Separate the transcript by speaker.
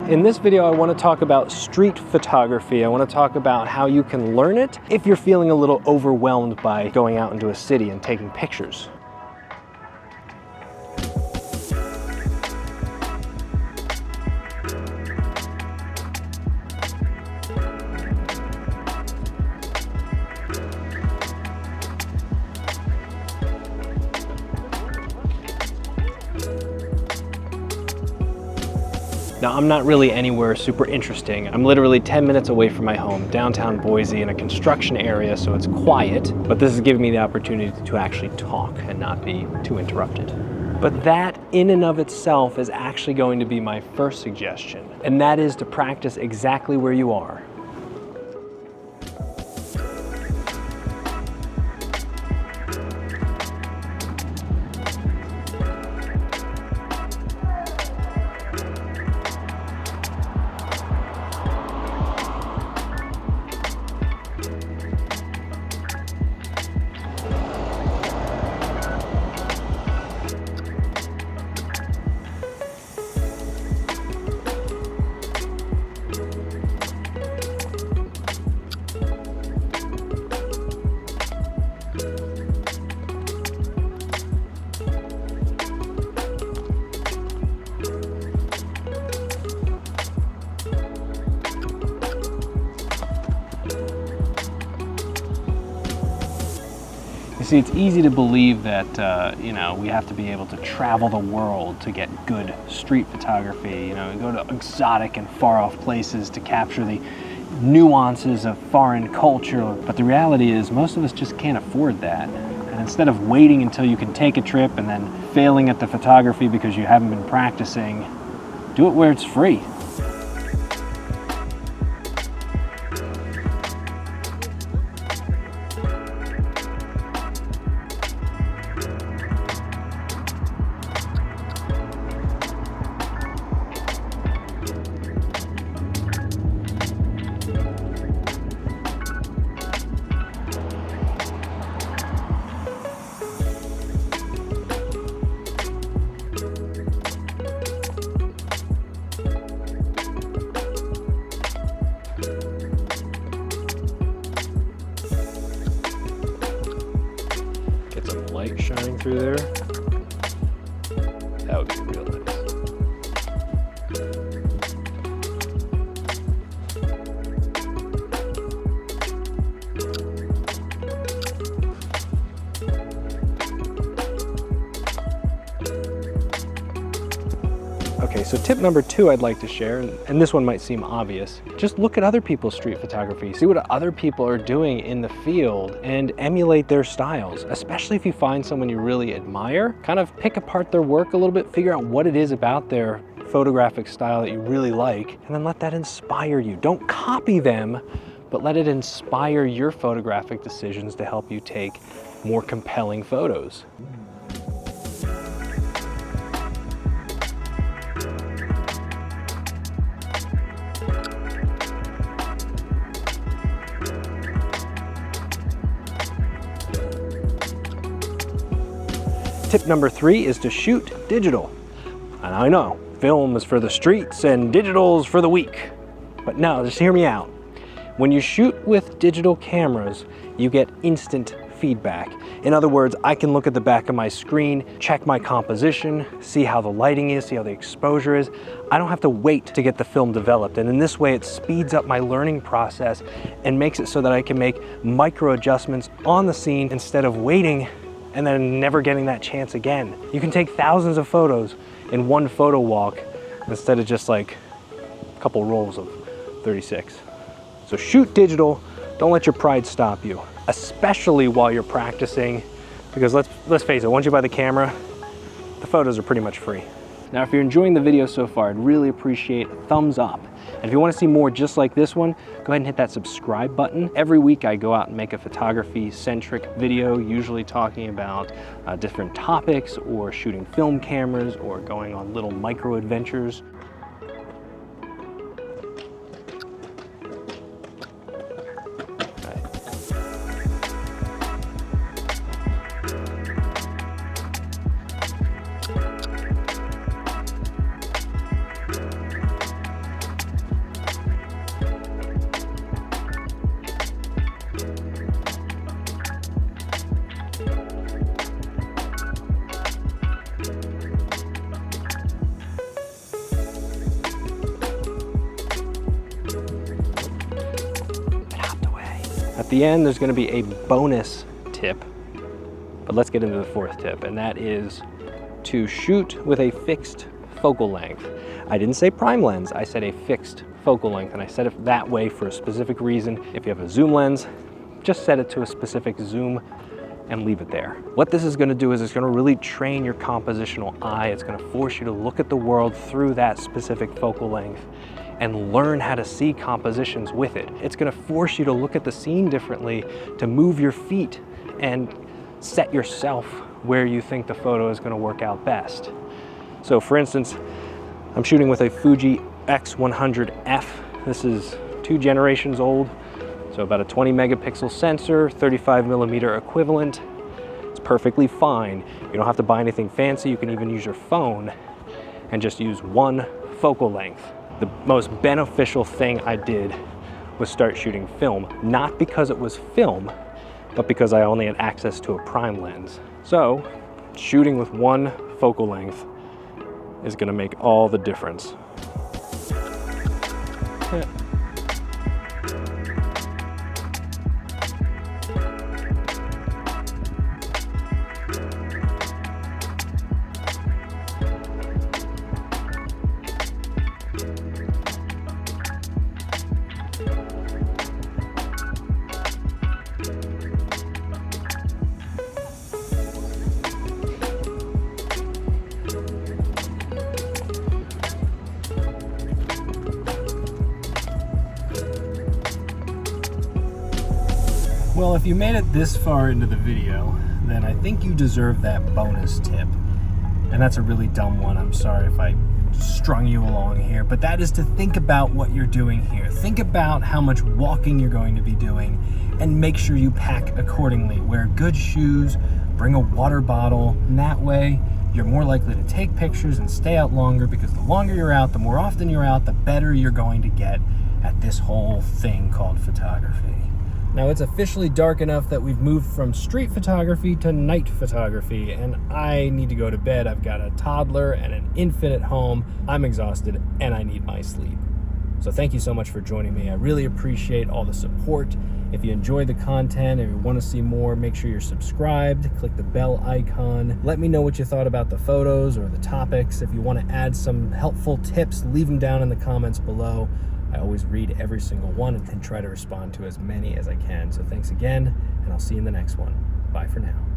Speaker 1: In this video, I want to talk about street photography. I want to talk about how you can learn it if you're feeling a little overwhelmed by going out into a city and taking pictures. Now, I'm not really anywhere super interesting. I'm literally 10 minutes away from my home, downtown Boise, in a construction area, so it's quiet, but this is giving me the opportunity to actually talk and not be too interrupted. But that in and of itself is actually going to be my first suggestion, and that is to practice exactly where you are. See, it's easy to believe that, we have to be able to travel the world to get good street photography. Go to exotic and far-off places to capture the nuances of foreign culture. But the reality is most of us just can't afford that. And instead of waiting until you can take a trip and then failing at the photography because you haven't been practicing, do it where it's free. Light shining through there. That would be real nice. Okay, so tip number 2 I'd like to share, and this one might seem obvious, just look at other people's street photography, see what other people are doing in the field and emulate their styles, especially if you find someone you really admire. Kind of pick apart their work a little bit, figure out what it is about their photographic style that you really like, and then let that inspire you. Don't copy them, but let it inspire your photographic decisions to help you take more compelling photos. Tip number 3 is to shoot digital. And I know, film is for the streets and digital is for the weak. But no, just hear me out. When you shoot with digital cameras, you get instant feedback. In other words, I can look at the back of my screen, check my composition, see how the lighting is, see how the exposure is. I don't have to wait to get the film developed. And in this way, it speeds up my learning process and makes it so that I can make micro adjustments on the scene instead of waiting and then never getting that chance again. You can take thousands of photos in one photo walk instead of just like a couple rolls of 36. So shoot digital, don't let your pride stop you, especially while you're practicing, because let's face it, once you buy the camera, the photos are pretty much free. Now, if you're enjoying the video so far, I'd really appreciate a thumbs up. And if you want to see more just like this one, go ahead and hit that subscribe button. Every week I go out and make a photography-centric video, usually talking about different topics or shooting film cameras or going on little micro adventures. At the end, there's gonna be a bonus tip, but let's get into the fourth tip, and that is to shoot with a fixed focal length. I didn't say prime lens, I said a fixed focal length, and I set it that way for a specific reason. If you have a zoom lens, just set it to a specific zoom and leave it there. What this is gonna do is it's gonna really train your compositional eye. It's gonna force you to look at the world through that specific focal length and learn how to see compositions with it. It's gonna force you to look at the scene differently, to move your feet and set yourself where you think the photo is gonna work out best. So for instance, I'm shooting with a Fuji X100F. This is 2 generations old. So about a 20 megapixel sensor, 35 millimeter equivalent. It's perfectly fine. You don't have to buy anything fancy. You can even use your phone and just use one focal length. The most beneficial thing I did was start shooting film, not because it was film, but because I only had access to a prime lens. So shooting with one focal length is gonna make all the difference. Well, if you made it this far into the video, then I think you deserve that bonus tip. And that's a really dumb one. I'm sorry if I strung you along here, but that is to think about what you're doing here. Think about how much walking you're going to be doing and make sure you pack accordingly. Wear good shoes, bring a water bottle, and that way you're more likely to take pictures and stay out longer, because the longer you're out, the more often you're out, the better you're going to get at this whole thing called photography. Now it's officially dark enough that we've moved from street photography to night photography, and I need to go to bed. I've got a toddler and an infant at home. I'm exhausted and I need my sleep. So thank you so much for joining me. I really appreciate all the support. If you enjoy the content and you want to see more, make sure you're subscribed, click the bell icon. Let me know what you thought about the photos or the topics. If you want to add some helpful tips, leave them down in the comments below. I always read every single one and try to respond to as many as I can. So thanks again, and I'll see you in the next one. Bye for now.